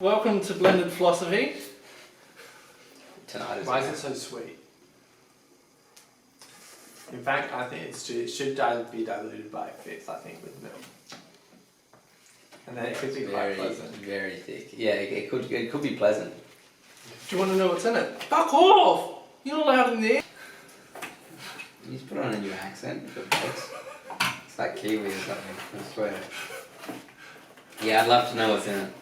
Welcome to Blended Philosophy. Tonight Why is it so sweet? In fact, I think it should be diluted by a fifth, I think, with milk. And then it could be quite pleasant. Very thick. Yeah, it could be pleasant. Do you want to know what's in it? Fuck off! You're not allowed in there. You just put on a new accent. It's like Kiwi or something, I swear. Yeah, I'd love to know what's in it.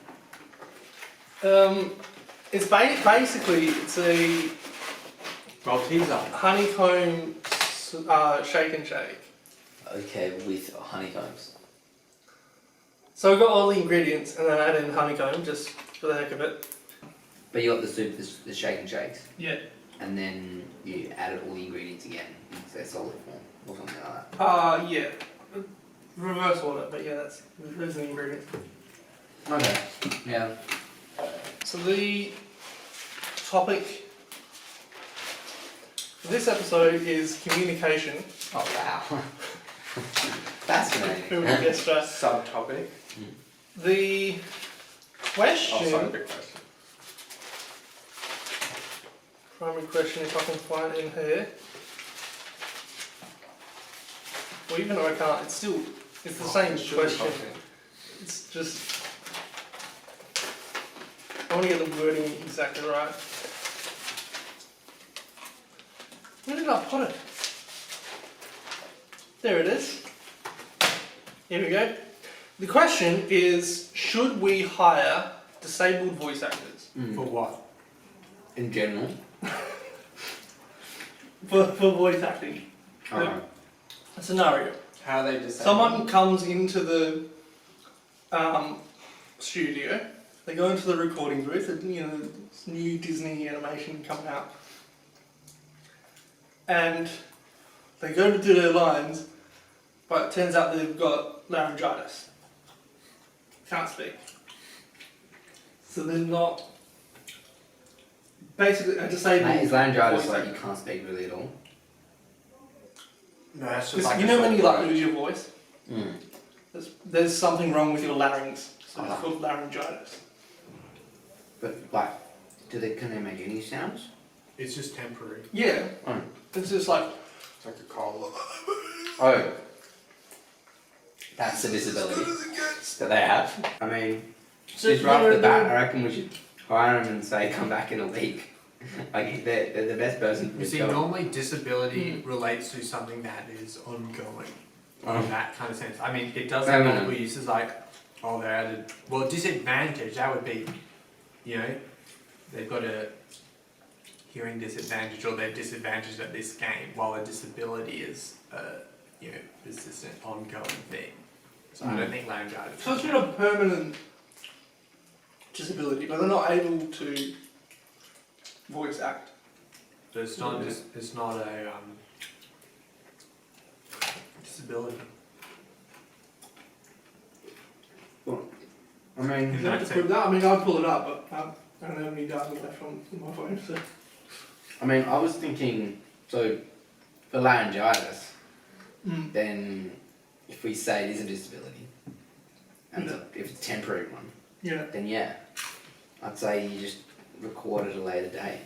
It's basically a Malteser. honeycomb shake and shake. Okay, with honeycombs. So we've got all the ingredients and then add in honeycomb just for the heck of it. But you got the soup, the shake and shakes, Yeah. and then you added all the ingredients again into their solid form or something like that. Yeah. Reverse order, but yeah, those are the ingredients. Okay. Yeah. So the topic for this episode is communication. Oh wow. Fascinating. Who would guess that? Subtopic. The question. Oh, sorry, big question. Primary question, if I can find it in here. Well, even though I can't, it's the same question. It's just, I want to get the wording exactly right. Where did I put it? There it is. Here we go. The question is, should we hire disabled voice actors? For what? In general. For voice acting. Alright. A scenario. How are they disabled? Someone comes into the studio, they go into the recording booth, and, this new Disney animation coming out, and they go to do their lines, but it turns out they've got laryngitis. Can't speak. So they're not, basically a disabled Mate, is laryngitis voice like actor. you can't speak really at all? No, that's just Because like you know when you lose your voice? Mm. There's something wrong with your larynx, so it's Ah. called laryngitis. But like, can they make any sounds? It's just temporary. Yeah, Oh. it's just like, It's like a cold. Oh. That's the disability that they have. I mean, so just right off the bat, I reckon we should hire them and say, come back in a week. Like, they're the best person for You the see, job. normally disability relates to something that is ongoing. In that kind of sense. I mean, it does have multiple uses, like, they're at a disadvantage, that would be, they've got a hearing disadvantage or they're disadvantaged at this game, while a disability is is just an ongoing thing. So I don't think laryngitis. So it's not a permanent disability, but they're not able to voice act. But it's not just, it's not a disability. I mean, If they have to prove that, I mean, I'd pull it up, but I don't have any data left on my phone, so. I was thinking, so for laryngitis, Mm. then if we say it is a disability, and if it's a temporary one, Yeah. then yeah, I'd say you just record at a later date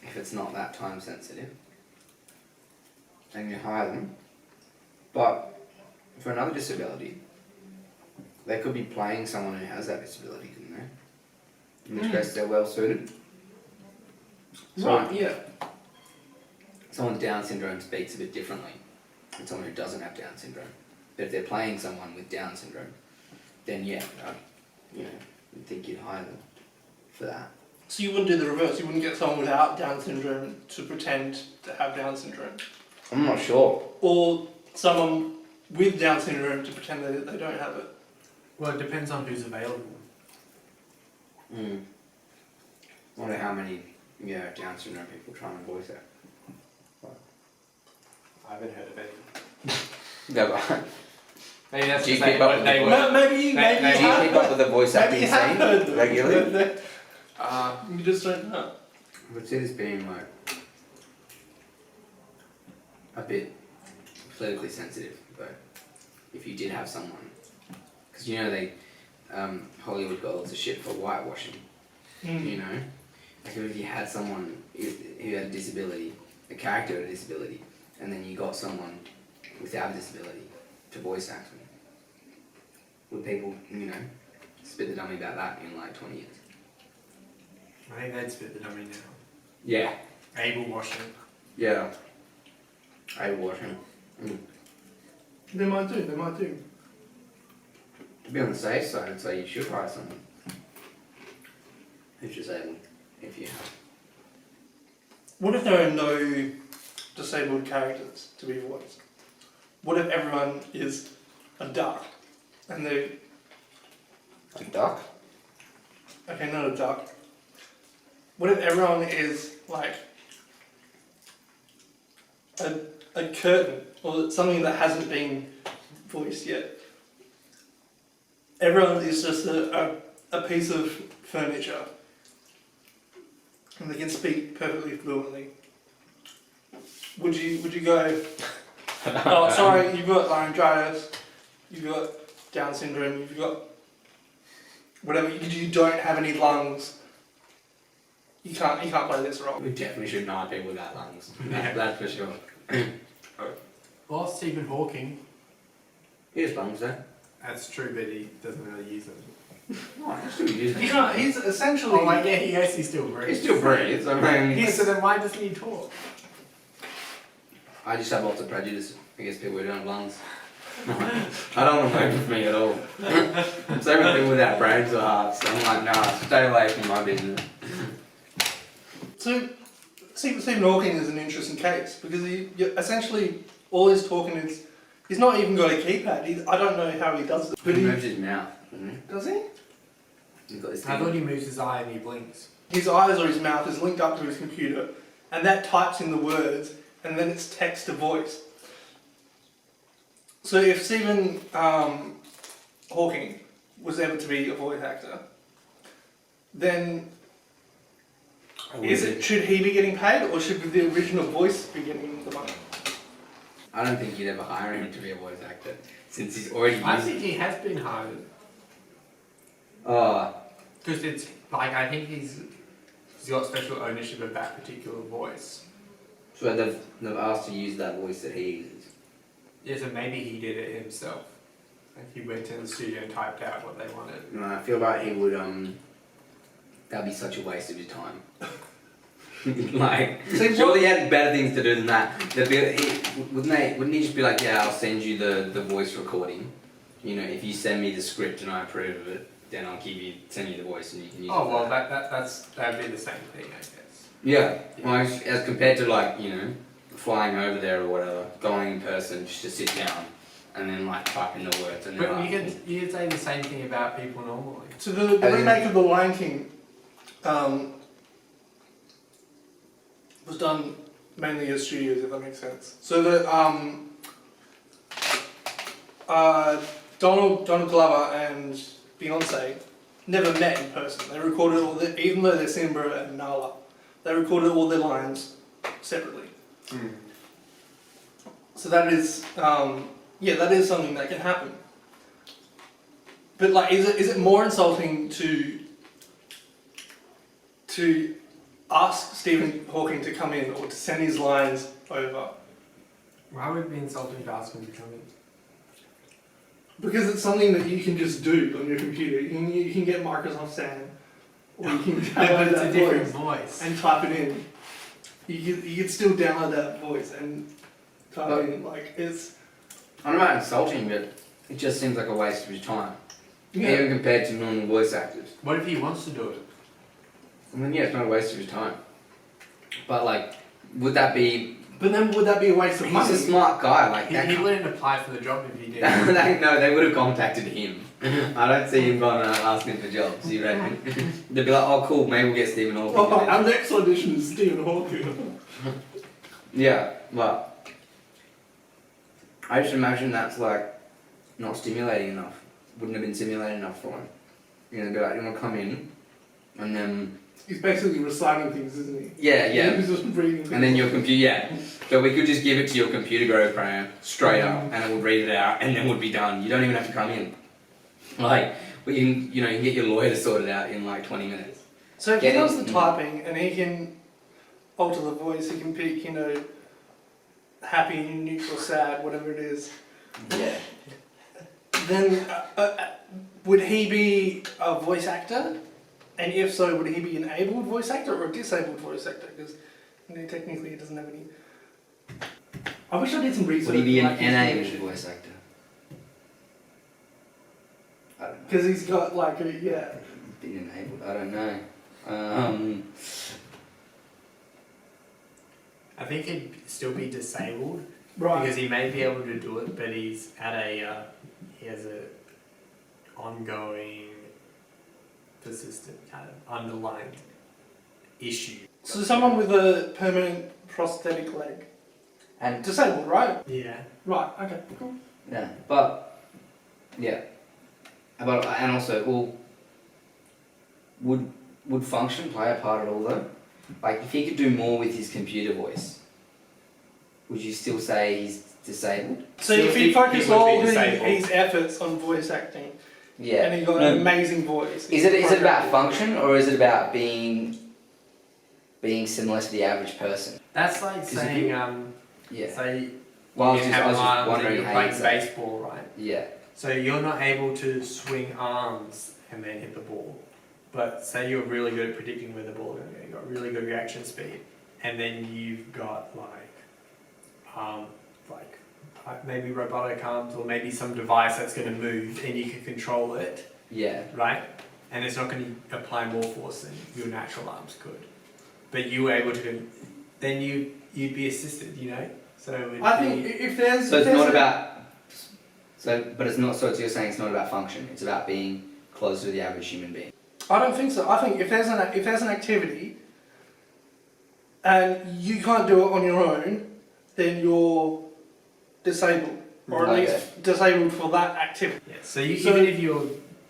if it's not that time sensitive, and you hire them. But for another disability, they could be playing someone who has that disability, couldn't they? In which case they're well suited. So Right, yeah. someone with Down syndrome speaks a bit differently than someone who doesn't have Down syndrome. But if they're playing someone with Down syndrome, then yeah, I'd think you'd hire them for that. So you wouldn't do the reverse, you wouldn't get someone without Down syndrome to pretend to have Down syndrome? I'm not sure. Or someone with Down syndrome to pretend that they don't have it? Well, it depends on who's available. I wonder how many Down syndrome people try and voice it. I haven't heard of any. No, but Maybe that's Do you to say keep up what with they the were. Maybe you do you have keep up with the voice maybe acting you have heard scene them. regularly? You just don't know. I would see this being like a bit politically sensitive, but if you did have someone, because they Hollywood got lots of shit for whitewashing. Mm. You know, like if you had someone who had a disability, a character with a disability, and then you got someone without a disability to voice act them, would people, you know, spit the dummy about that in like 20 years? I think they'd spit the dummy now. Yeah. Able washing. Yeah. I wash him. They might do. To be on the safe side, I'd say you should hire someone who's disabled, if you have. What if there are no disabled characters to be voiced? What if everyone is a duck and they... A duck? Okay, not a duck. What if everyone is like a curtain or something that hasn't been voiced yet? Everyone is just a piece of furniture and they can speak perfectly fluently. Would you go, oh sorry, you've got laryngitis, you've got Down syndrome, you've got whatever, you don't have any lungs, you can't play this role. We definitely should hire people without lungs. That's for sure. Well, Stephen Hawking. He has lungs though. That's true, but he doesn't really use them. No, he's still using He's it. not, he's essentially... Oh, like, yeah, he goes, he still He breathes. still breathes, I mean... So then why doesn't he talk? I just have lots of prejudice against people who don't have lungs. I don't want to work with me at all. So many people without brains or hearts, I'm like, nah, stay away from my business. So, Stephen Hawking is an interesting case because essentially all he's talking is, he's not even got a keypad. I don't know how he does it. But He moves his mouth, doesn't he? does he? He's got this I thing. thought he moves his eye and he blinks. His eyes or his mouth is linked up to his computer and that types in the words and then it's text to voice. So if Stephen Hawking was ever to be a voice actor, then should he be getting paid or should the original voice be getting the money? I don't think you'd ever hire him to be a voice actor, since he's already I using... think he has been hired. Oh, Because it's, like, I think he's got special ownership of that particular voice. so they've asked to use that voice that he uses. Yeah, so maybe he did it himself. Like, he went in the studio and typed out what they wanted. No, I feel like he would, that'd be such a waste of his time. Like, surely he had better things to do than that. Wouldn't he just be like, yeah, I'll send you the voice recording. You know, if you send me the script and I approve of it, then I'll send you the voice and you can use it. Oh, well, that'd be the same thing, I guess. Yeah, well, as compared to like, you know, flying over there or whatever, going in person just to sit down and then like type in the words and then But you could say the same thing about people normally. So the remake of The Lion King was done mainly as studios, if that makes sense. So that Donald Glover and Beyonce never met in person. They recorded even though they're Simba and Nala, they recorded all their lines separately. Mm. So that is, that is something that can happen. But like, is it more insulting to ask Stephen Hawking to come in or to send his lines over? Why would it be insulting to ask him to come in? Because it's something that you can just do on your computer. You can get Microsoft Sam, or you can download It's that a different voice voice. and type it in. You can still download that voice and type it in. Like it's. I don't know about insulting, but it just seems like a waste of his time. Yeah. Even compared to normal voice actors. What if he wants to do it? I mean, yeah, it's not a waste of his time. But like, would that be... But then would that be a waste of He's money? a smart guy, like He wouldn't apply for the job if he did. No, they would have contacted him. I don't see him going asking for jobs, you reckon? They'd be like, oh cool, maybe we'll get Stephen Hawking. Oh, our next audition is Stephen Hawking. Yeah, but I just imagine that's like not stimulating enough. Wouldn't have been stimulating enough for him. You know, be like, you want to come in, and then... He's basically reciting things, isn't he? Yeah. He's just reading things. And then your computer, yeah. So we could just give it to your computer program straight up, and it would read it out, and then would be done. You don't even have to come in. Like, But you can get your lawyer to sort it out in like 20 minutes. So if he Get does it? the typing and he can alter the voice, he can pick, happy, neutral, sad, whatever it is. Yeah. Then would he be a voice actor? And if so, would he be an enabled voice actor or a disabled voice actor? Because technically he doesn't have any. I wish I did some research. Would he be an like his enabled leadership. voice actor? I don't know. Because he's got like a, yeah. Been enabled? I don't know. I think he'd still be disabled Right. because he may be able to do it, but he's at a he has a ongoing, persistent kind of underlying issue. So someone with a permanent prosthetic leg. And Disabled, right? Yeah. Right, okay, cool. yeah, but yeah, but and also, well, would function play a part at all though? Like, if he could do more with his computer voice, would you still say he's disabled? So Still if he think focused he would be all disabled. his efforts on voice acting, Yeah. and he got No. an amazing voice. Is it about function, or is it about being similar to the average person? That's like 'Cause if saying Yeah. say Well, you have I was just arms and wondering you're how playing you'd say. baseball, right? Yeah. So you're not able to swing arms and then hit the ball. But say you're really good at predicting where the ball is going to go, you've got really good reaction speed, and then you've got maybe robotic arms or maybe some device that's going to move and you can control it, Yeah. right? And it's not going to apply more force than your natural arms could. But you were able to, then you'd be assisted, So it would I be, think if there's. So if it's there's not a- about. But it's not. So you're saying it's not about function. It's about being closer to the average human being. I don't think so. I think if there's an activity and you can't do it on your own, then you're disabled, or at Okay. least disabled for that activity. yeah. So So- even if you're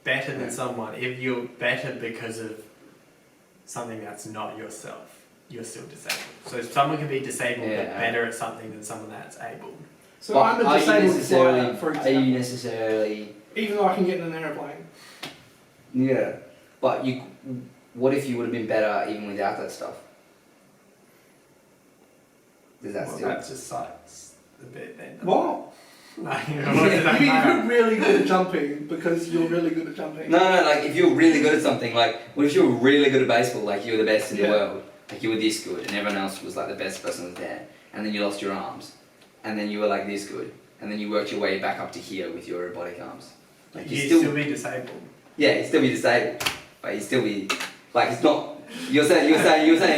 better than Yeah. someone, if you're better because of something that's not yourself, you're still disabled. So if someone can be disabled Yeah. but better at something than someone that's able. So But I'm a are you disabled necessarily? flyer, for Are you example, necessarily? even though I can get in an airplane. Yeah. But you. What if you would have been better even without that stuff? Does that Well, still? that just sucks a bit then. What? Like, what does that You're matter? really good at jumping because you're really good at jumping. No, like if you're really good at something, like what if you were really good at baseball, like you were the best in the Yeah. world, like you were this good, and everyone else was like the best person was there, and then you lost your arms, and then you were like this good, and then you worked your way back up to here with your robotic arms. Like You'd still be disabled. yeah, you'd still be disabled, but you'd still be like it's not. You're saying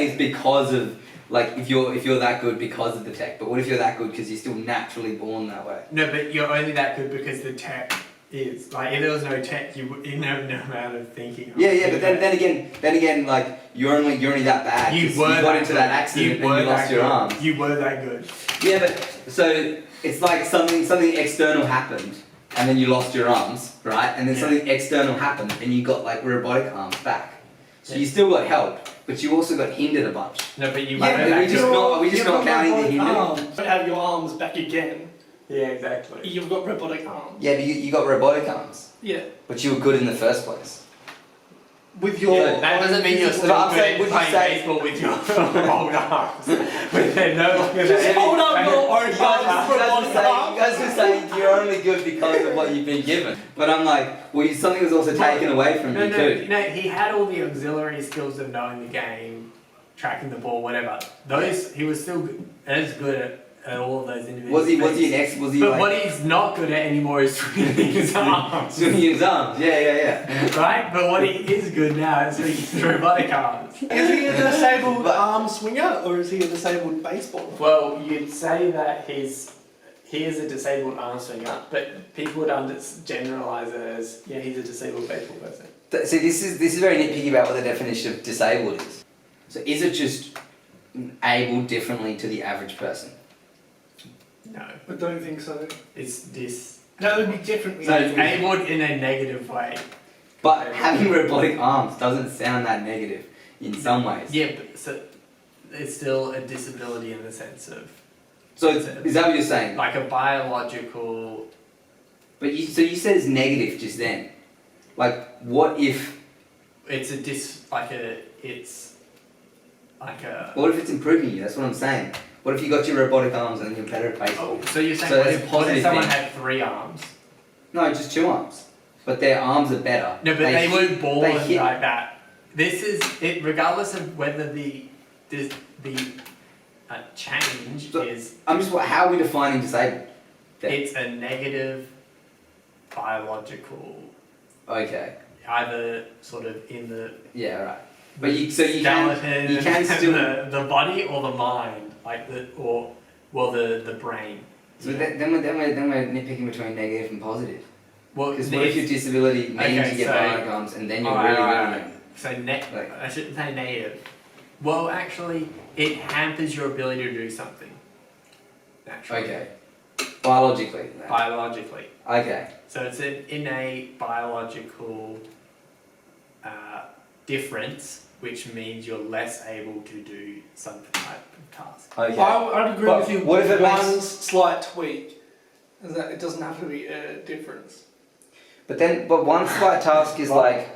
it's because of like if you're that good because of the tech, but what if you're that good because you're still naturally born that way? No, but you're only that good because the tech is. Like, if there was no tech, you wouldn't have no amount of thinking. Yeah, but then again, like you're only that bad. 'Cause you got into that accident and you lost your arms. You were that good. Yeah, but so it's like something external happened, and then you lost your arms, right? And then Yeah. something external happened, and you got like robotic arms back. So Yeah. you still got help, but you also got hindered a bunch. No, but you Yeah, were but that we just good. not- are we just You've not got counting the robotic hinder? arms. You have your arms back again. Yeah, exactly. You've got robotic arms. Yeah, but you got robotic arms, Yeah. but you were good in the first place. With your. Yeah, that doesn't mean you're physical- still I'm good saying, at would you playing say- baseball with your old arms. But they're no longer Just that. hold up your own You arms. guys were saying you're only good because of what you've been given. But I'm like, well, something was also taken away from you too. No, he had all the auxiliary skills of knowing the game, tracking the ball, whatever. Those, he was still as good at all of those individual Was he things. was he But like what he's not good at anymore is swinging his arms. swinging his arms? Yeah. Right? But what he is good now is swinging his robotic arms. Is he a disabled But- arm swinger or is he a disabled baseball? Well, you'd say that he is a disabled arm swinger, but people would generalise it as, yeah, he's a disabled baseball person. See, this is very nitpicky about what the definition of disabled is. So is it just able differently to the average person? No, I don't think so. it's this. That would be differently. So it's able in a negative way. But having robotic arms doesn't sound that negative in some ways. Yeah, but so it's still a disability in the sense of So is that what you're saying? like a biological. But you said it's negative just then. Like what if It's like a. what if it's improving you? That's what I'm saying. What if you got your robotic arms and you're better at baseball? Oh, so you're saying So what that's if, a what positive if someone thing. had 3 arms? No, just 2 arms. But their arms are better. No, but they weren't born they hit- like that. This is it, regardless of whether the change So- is. how are we defining disabled? Then? It's a negative biological, Okay. either sort of in the Yeah, right. But you skeleton, can still. the body or the mind, like the brain. So then we're nitpicking between negative and positive. Well, Because what if your disability means okay, you get so- bionic arms and then you're Alright, really alright, winning it? So Like- I shouldn't say negative. Well, actually, it hampers your ability to do something. Naturally. Okay. Biologically. then. Biologically. Okay. So it's an innate biological difference, which means you're less able to do some type of task. Okay. I'd agree But with you. what if it one makes- slight tweak is that it doesn't have to be a difference. But one slight task is like.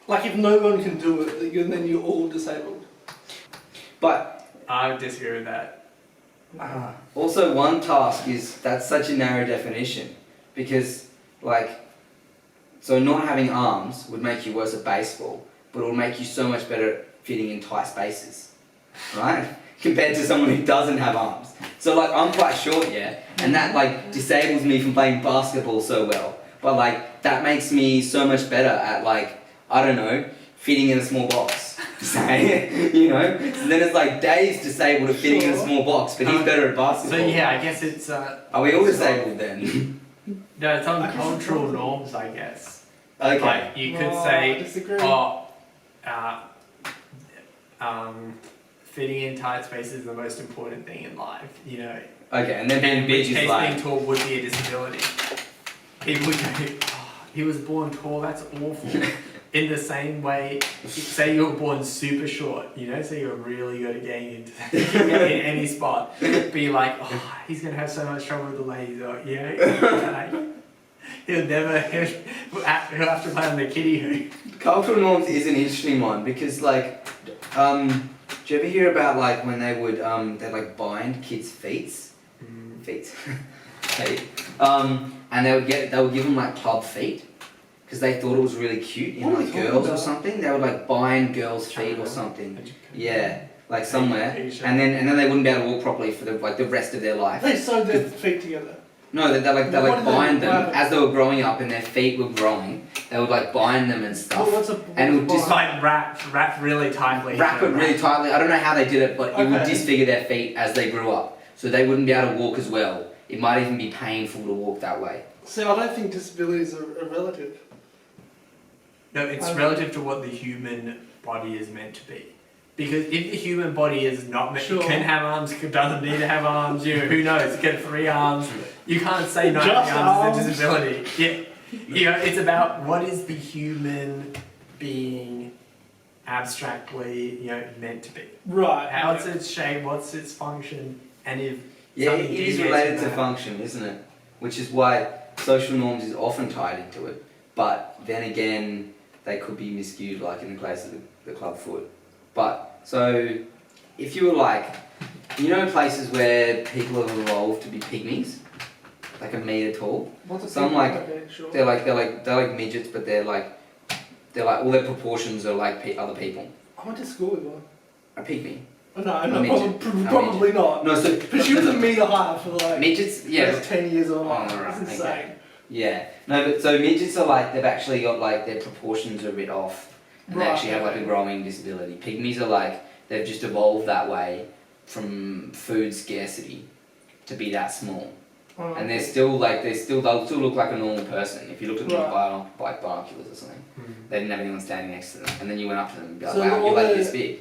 Like if no one can do it, then you're all disabled. But I disagree with that. also one task that's such a narrow definition, because so not having arms would make you worse at baseball, but it will make you so much better at fitting in tight spaces, right? Compared to someone who doesn't have arms. So I'm quite short, yeah, and that disables me from playing basketball so well. But that makes me so much better at I don't know, fitting in a small box. Say, So then it's Dave's disabled at fitting in a small box, but he's better at So basketball. yeah, I guess it's Are we all disabled then? no, it's on cultural norms, I guess. Okay. Like you could I say, disagree. fitting in tight spaces is the most important thing in life. Okay, and then being And big which case is being tall would be a disability. People go, oh, he was born tall, that's awful. In the same way, say you were born super short, so you're really good at getting into in any spot. Be like, oh, he's gonna have so much trouble with the ladies, or he'll have to play on the kiddie hoop. Cultural norms is an interesting one because do you ever hear about when they would they'd bind kids' feet, and they would give them club feet because they thought it was really cute in What are we talking girls or about? something. They would bind girls' feet or something. Yeah, somewhere, Asia. and then they wouldn't be able to walk properly for the rest of their life. They sewed their feet together. No, they What did bind they- them what- as they were growing up and their feet were growing. They would bind them and stuff. What's a And it would Just wrap really tightly. Wrap it really tightly. I don't know how they did it, but it would Okay. disfigure their feet as they grew up, so they wouldn't be able to walk as well. It might even be painful to walk that way. See, I don't think disabilities are relative. No, it's relative to what the human body is meant to be. Because if the human body is not meant Sure. can have arms, doesn't need to have arms, who knows, get 3 arms. You can't say not Just having arms is a arms. disability. Yeah. It's about what is the human being abstractly, meant to be. Right. How's its shape, what's its function, and if Yeah, something it is deviates related from to that- function, isn't it? Which is why social norms is often tied into it. But then again, they could be miscued, like in the case of the club foot. But so, if you were places where people have evolved to be pygmies, like a metre tall. What's a Some pig? like Okay, sure. they're like midgets, but they're all their proportions are like other people. I went to school with one. A pygmy. No, midget. probably not. No, so But she was a metre high for midgets. Yeah, first 10 years of my life. Oh, right, It's okay. insane. yeah. No, but so midgets are they've actually got their proportions are a bit off, and they Right, actually have a okay. growing disability. Pygmies are they've just evolved that way from food scarcity to be that small. Oh, And they'll still look like a normal person if you looked at them Right. by binoculars or something. Mhm. They didn't have anyone standing next to them, and then you went up to them and be like, So "Wow, all you're their- this big."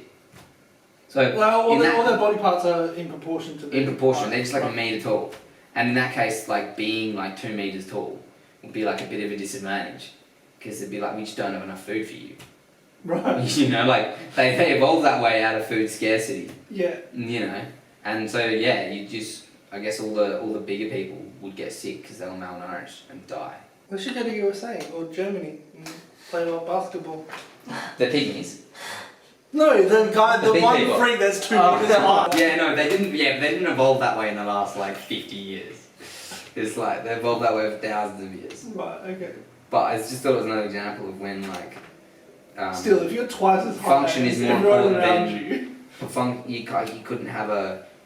So well, all in their, that- all their body parts are in proportion to in proportion, they're just like a right. metre tall, and in that case, being 2 metres tall would be a bit of a disadvantage, because it'd be we just don't have enough food for you. Right. They evolved that way out of food scarcity. Yeah. And so yeah, I guess all the bigger people would get sick because they were malnourished and die. They should go to USA or Germany and play basketball. The pygmies. No, the guy, the big one people. freak that's 2 Oh, meters high. yeah, no, they didn't. Yeah, they didn't evolve that way in the last like 50 years. It's like they evolved that way for thousands of years. Right, okay. But I just thought it was another example of when like. Still, if you're twice as high function is as more everyone important around than- you.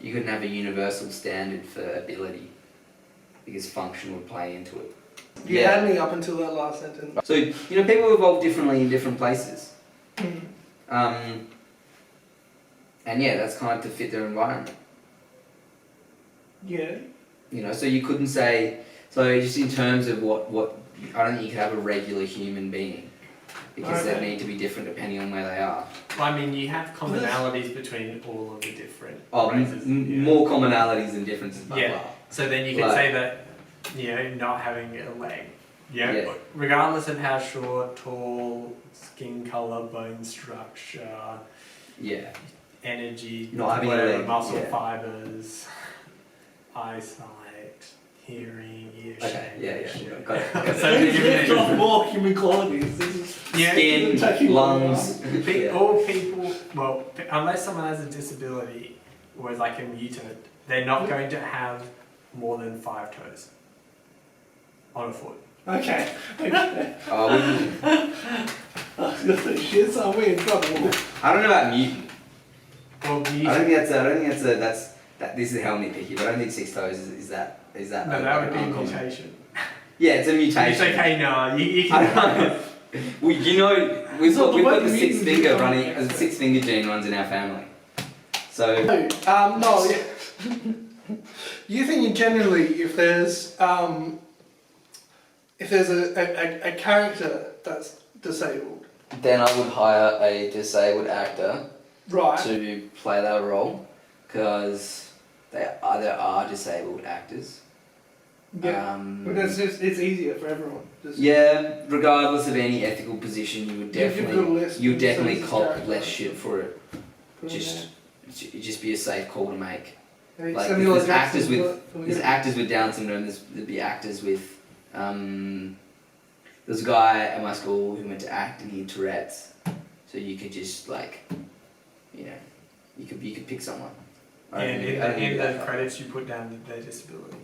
You couldn't have a universal standard for ability because function would play into it. You had me up until that last sentence. So people evolve differently in different places. And yeah, that's kind of to fit their environment. Yeah. So you couldn't say just in terms of what I don't think you could have a regular human being because they need to be different depending on where they are. Well, I mean, you have commonalities between all of the different Oh, races. more commonalities than differences. Blah, Yeah. blah. So then you could say that, not having a leg. Yeah. Regardless of how short, tall, skin color, bone structure, Yeah. energy, Not having a whatever, leg, muscle yeah. fibers, eyesight, hearing, ear Okay. shape. Yeah. shit. Got it. So many different You've got more human qualities. This is Skin, taking lungs. All people, well, unless someone has a disability or is like a mutant, they're not going to have more than 5 toes on a foot. Okay. Oh, I was gonna say shit, so we're in trouble. I don't know about mutant. Well, I don't think that's this is how nitpicky, but I don't think 6 toes is that. no, that would be a uncommon. mutation. Yeah, it's a mutation. It's okay, no, you I can. don't know. We've So got the way the mutant 6 finger becomes running, extra. the 6 finger gene runs in our family. So No, yeah. You think generally if there's a character that's disabled, then I would hire a disabled actor right? to play that role, because there are disabled actors. Yeah. But it's easier for everyone. Just Yeah, regardless of any ethical position, you would You've got a list you of definitely services cop character. less shit for it. put it Just it'd just be a safe call to make. there. like, Samuel if there's Jackson actors with- for There's actors with Down syndrome. There'd be actors with. There's a guy at my school who went to act and he had Tourette's, so you could just you could pick someone. And I don't think in that the far. credits, you put down their disability.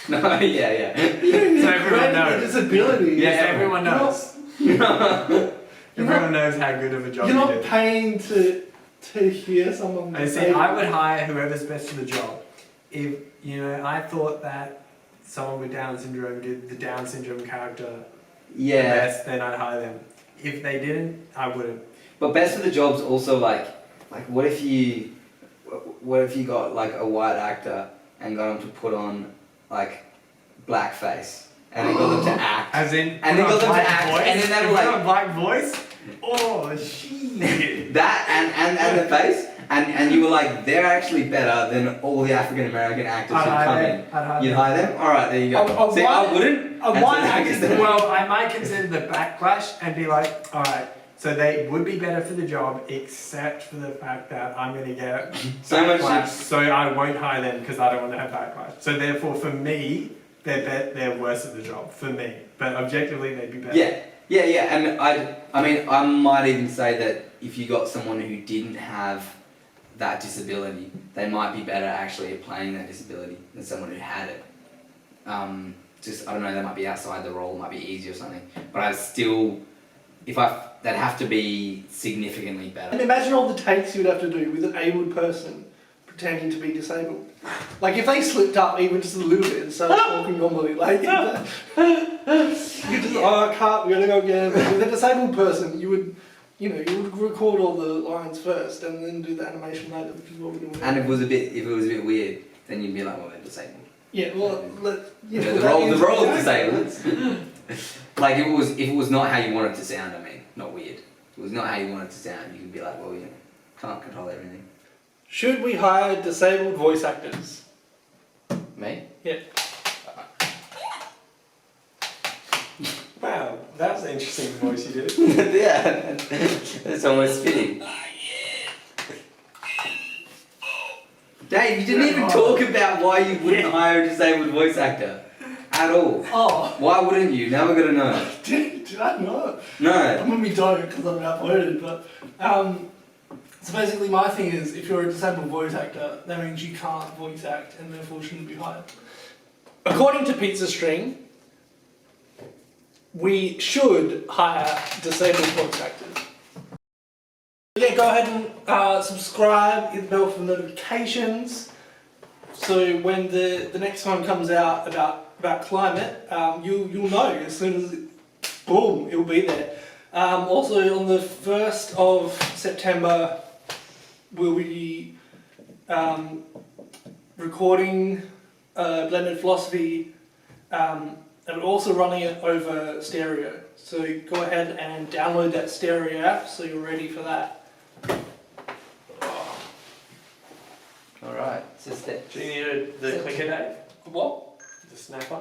No, yeah. So everyone knows. Disability. Yeah, Yes, everyone You're knows. You're Everyone knows how good of a job You're you not do. paying to hear someone. I see. I would hire whoever's best for the job. If I thought that someone with Down syndrome did the Down syndrome character the Yeah, best, then I'd hire them. If they didn't, I wouldn't. but best for the job's also like what if you got like a white actor and got him to put on like blackface and then got them to act. As in, And they put got on them to black act, voice, and then they were put like- on black voice. Oh shit! That and the face and you were like they're actually better than all the African American actors who come in. I'd hire You'd them. hire them? Alright, there you go. A See, white- I wouldn't. a and white so I guess actor- that- Well, I might consider the backlash and be like, alright, so they would be better for the job, except for the fact that I'm going to get So much backlash, shit. so I won't hire them because I don't want to have backlash. So therefore, for me, they're worse at the job, for me. But objectively, they'd be better. Yeah, and I might even say that if you got someone who didn't have that disability, they might be better actually at playing that disability than someone who had it. I don't know, they might be outside the role, it might be easy or something. But I still, they'd have to be significantly And better. imagine all the takes you'd have to do with an able person pretending to be disabled. Like if they slipped up even just a little bit and started talking normally, like you just I can't, we gotta go again. But with a disabled person, you would record all the lines first and then do the animation later, which is what we're doing. And if it was a bit weird, then you'd be like, well, they're disabled. Yeah, well, The role is disabled. Like if it was not how you want it to sound, not weird. If it was not how you want it to sound, you could be like, well, can't control everything. Should we hire disabled voice actors? Me? Yeah. Wow, that was an interesting voice you did. Yeah, that's almost fitting. Dave, you didn't even talk about why you wouldn't hire a disabled voice actor. at all. Oh, Why wouldn't you? Now we're gonna know. did I not? No. I mean, we don't because I'm outvoted, but so basically my thing is if you're a disabled voice actor, that means you can't voice act and therefore shouldn't be hired. According to Pizza String, we should hire disabled voice actors. Yeah, go ahead and subscribe, hit the bell for notifications. So when the next one comes out about climate, you'll know as soon as boom, it'll be there. Also on the 1st of September, we'll be recording Blended Philosophy and also running it over stereo. So go ahead and download that stereo app so you're ready for that. Alright, so Do you need the clicker, Dave? What? The snapper?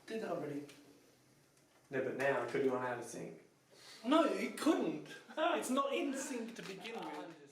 Did that already? No, but now it could be on out of sync. No, it couldn't. It's not in sync to begin with.